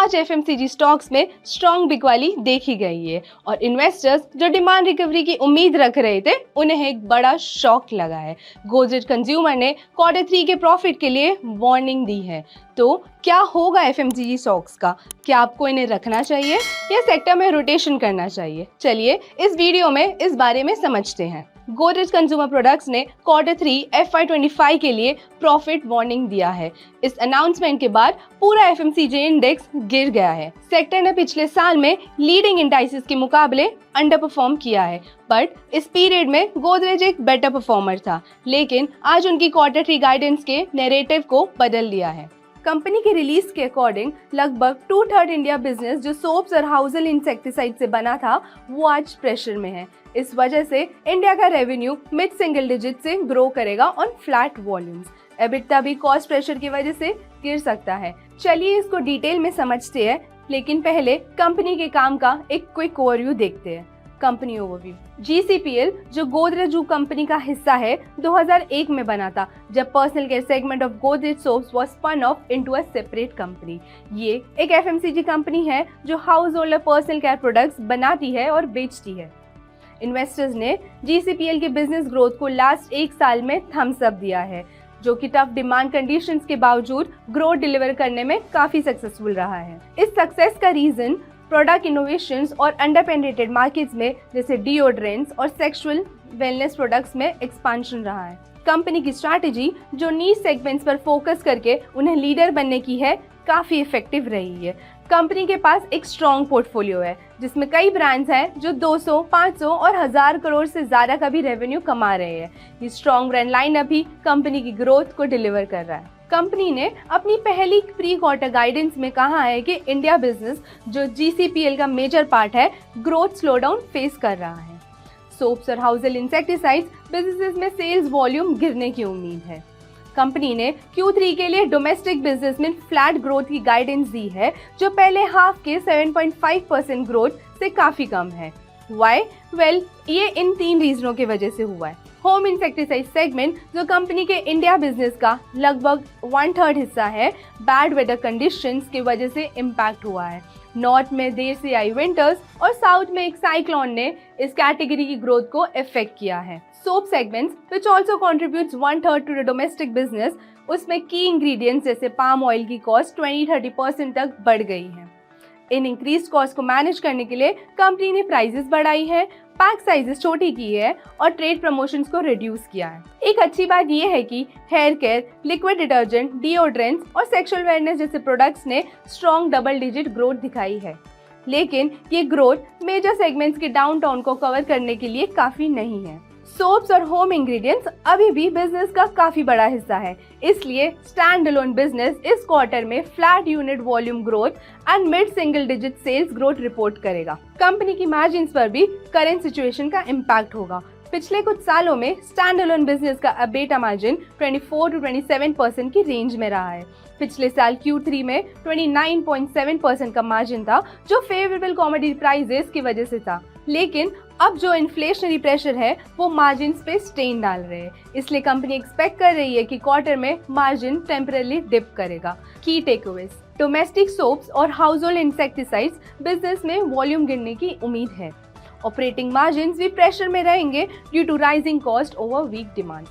आज FMCG stocks में strong बिकवाली देखी गई है और इन्वेस्टर्स जो डिमांड रिकवरी की उम्मीद रख रहे थे उन्हें एक बड़ा शॉक लगा है। गोदरेज कंज्यूमर ने Q3 के प्रॉफिट के लिए वार्निंग दी है। तो क्या होगा एफएमसीजी स्टॉक्स का? क्या आपको इन्हें रखना चाहिए या सेक्टर में रोटेशन करना चाहिए? चलिए इस वीडियो में इस बारे में समझते हैं। गोदरेज कंज्यूमर प्रोडक्ट्स ने Q3 FY25 के लिए प्रॉफिट वार्निंग दिया है। इस अनाउंसमेंट के बाद पूरा एफएमसीजी इंडेक्स गिर गया है। सेक्टर ने पिछले साल में लीडिंग इंडाइसेस के मुकाबले अंडर परफॉर्म किया है, बट इस पीरियड में गोदरेज एक बेटर परफॉर्मर था, लेकिन आज उनकी Q3 गाइडेंस के नैरेटिव को बदल दिया है। कंपनी के रिलीज के अकॉर्डिंग लगभग 2/3 इंडिया बिजनेस जो सोप्स और हाउसहोल्ड इंसेक्टिसाइड से बना था वो आज प्रेशर में है। इस वजह से इंडिया का रेवेन्यू मिड सिंगल डिजिट से ग्रो करेगा ऑन फ्लैट वॉल्यूम्स। एबिटा भी कॉस्ट प्रेशर की वजह से गिर सकता है। चलिए इसको डिटेल में समझते हैं, लेकिन पहले कंपनी के काम का एक क्विक ओवरव्यू देखते हैं। Company overview. GCPL जो गोदरेज ग्रुप कंपनी का हिस्सा है 2001 में बना था, जब personal care segment of Godrej soaps was spun off into a separate company. ये एक FMCG कंपनी है जो हाउस होल्ड और पर्सनल केयर प्रोडक्ट्स बनाती है और बेचती है। इन्वेस्टर्स ने GCPL के बिजनेस ग्रोथ को लास्ट एक साल में थम्स अप दिया है, जो कि टफ डिमांड कंडीशंस के बावजूद ग्रोथ डिलीवर करने में काफी सक्सेसफुल रहा है। इस सक्सेस का रीजन प्रोडक्ट इनोवेशंस और अंडर पेनिट्रेटेड मार्केट्स में जैसे डिओड्रेंट्स और सेक्सुअल वेलनेस प्रोडक्ट्स में एक्सपांशन रहा है। कंपनी की स्ट्रैटेजी जो नीश सेगमेंट्स पर फोकस करके उन्हें लीडर बनने की है, काफी इफेक्टिव रही है। कंपनी के पास एक स्ट्रॉन्ग पोर्टफोलियो है जिसमें कई ब्रांड्स हैं जो 200, 500 और 1000 करोड़ से ज्यादा का भी रेवेन्यू कमा रहे हैं। ये स्ट्रॉन्ग ब्रांड लाइनअप भी कंपनी की ग्रोथ को डिलीवर कर रहा है। कंपनी ने अपनी पहली प्री क्वार्टर गाइडेंस में कहा है कि इंडिया बिजनेस जो GCPL का मेजर पार्ट है, ग्रोथ स्लोडाउन फेस कर रहा है। सोप्स और हाउसहोल्ड इंसेक्टिसाइड्स बिजनेसेस में सेल्स वॉल्यूम गिरने की उम्मीद है। कंपनी ने Q3 के लिए डोमेस्टिक बिजनेस में फ्लैट ग्रोथ की गाइडेंस दी है, जो पहले हाफ के 7.5% ग्रोथ से काफी कम है। Why? Well, ये इन 3 रीजनों की वजह से हुआ है। होम इंसेक्टिसाइड सेगमेंट जो कंपनी के इंडिया बिजनेस का लगभग 1/3 हिस्सा है, बैड वेदर कंडीशंस की वजह से इम्पैक्ट हुआ है। नॉर्थ में देर से आई विंटर्स और साउथ में एक साइक्लोन ने इस कैटेगरी की ग्रोथ को इफेक्ट किया है। Soap segments which also contributes 1/3 to the domestic business, उसमें की इंग्रेडिएंट्स जैसे पाम ऑयल की कॉस्ट 20-30% तक बढ़ गई है। इन इंक्रीज कॉस्ट को मैनेज करने के लिए कंपनी ने प्राइसेस बढ़ाई है, पैक साइजेस छोटी की है और ट्रेड प्रमोशंस को रिड्यूस किया है। एक अच्छी बात यह है कि hair care, liquid detergent, deodorants और सेक्सुअल वेलनेस जैसे प्रोडक्ट्स ने स्ट्रॉन्ग डबल डिजिट ग्रोथ दिखाई है, लेकिन ये ग्रोथ मेजर सेगमेंट्स के डाउनटाउन को कवर करने के लिए काफी नहीं है। सोप्स और होम इंग्रेडिएंट्स अभी भी बिजनेस का काफी बड़ा हिस्सा है, इसलिए स्टैंड अलोन बिजनेस इस क्वार्टर में flat unit volume growth and mid single digit sales growth report करेगा। कंपनी की मार्जिन्स पर भी करंट सिचुएशन का इम्पैक्ट होगा। पिछले कुछ सालों में स्टैंड अलोन बिजनेस का एबिटा मार्जिन 24 to 27% की रेंज में रहा है। पिछले साल Q3 में 29.7% का मार्जिन था, जो फेवरेबल कमोडिटी प्राइसेस की वजह से था, लेकिन अब जो इन्फ्लेशनरी प्रेशर है वो मार्जिन्स पे स्ट्रेन डाल रहे हैं। इसलिए कंपनी एक्सपेक्ट कर रही है कि क्वार्टर में मार्जिन टेम्पररी डिप करेगा। की टेकअवेज। डोमेस्टिक सोप्स और हाउसहोल्ड इंसेक्टिसाइड्स बिजनेस में वॉल्यूम गिरने की उम्मीद है। ऑपरेटिंग मार्जिन्स भी प्रेशर में रहेंगे due to rising cost over weak demand.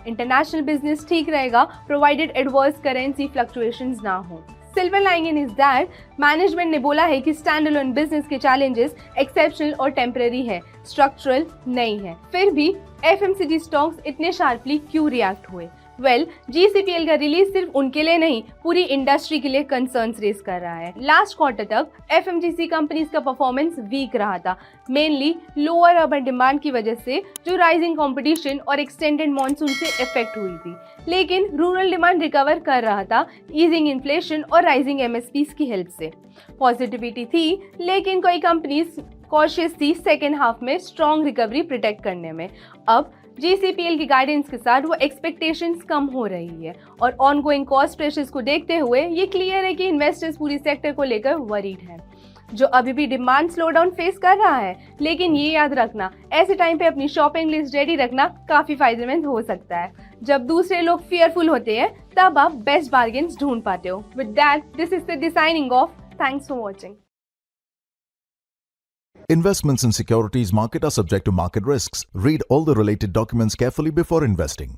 International business ठीक रहेगा प्रोवाइडेड एडवर्स करेंसी फ्लक्चुएशंस ना हो। Silver lining is that management ने बोला है कि स्टैंड अलोन बिजनेस के चैलेंजेस एक्सेप्शनल और टेम्पररी है, स्ट्रक्चरल नहीं है। फिर भी FMCG स्टॉक्स इतने शार्पली क्यों रिएक्ट हुए? GCPL का रिलीज सिर्फ उनके लिए नहीं, पूरी इंडस्ट्री के लिए कंसर्न्स रेज कर रहा है। लास्ट क्वार्टर तक FMCG कंपनीज का परफॉर्मेंस वीक रहा था, मेनली लोअर अर्बन डिमांड की वजह से, जो राइजिंग कंपटीशन और एक्सटेंडेड मॉनसून से इफेक्ट हुई थी। लेकिन रूरल डिमांड रिकवर कर रहा था ईजिंग इन्फ्लेशन और राइजिंग MSPs की हेल्प से। पॉजिटिविटी थी, लेकिन कोई कंपनीज कॉशियस थी सेकेंड हाफ में स्ट्रॉन्ग रिकवरी प्रोटेक्ट करने में। अब GCPL की गाइडेंस के साथ वो एक्सपेक्टेशंस कम हो रही है और ऑनगोइंग कॉस्ट प्रेशर्स को देखते हुए ये क्लियर है कि इन्वेस्टर्स पूरी सेक्टर को लेकर वरीड हैं, जो अभी भी डिमांड स्लोडाउन फेस कर रहा है। लेकिन ये याद रखना, ऐसे टाइम पे अपनी शॉपिंग लिस्ट रेडी रखना काफी फायदेमंद हो सकता है। जब दूसरे लोग फियरफुल होते हैं तब आप बेस्ट बार्गेन्स ढूंढ पाते हो। With that this is the signing off. Thanks for watching. Investments in securities market are subject to market risks. Read all the related documents carefully before investing.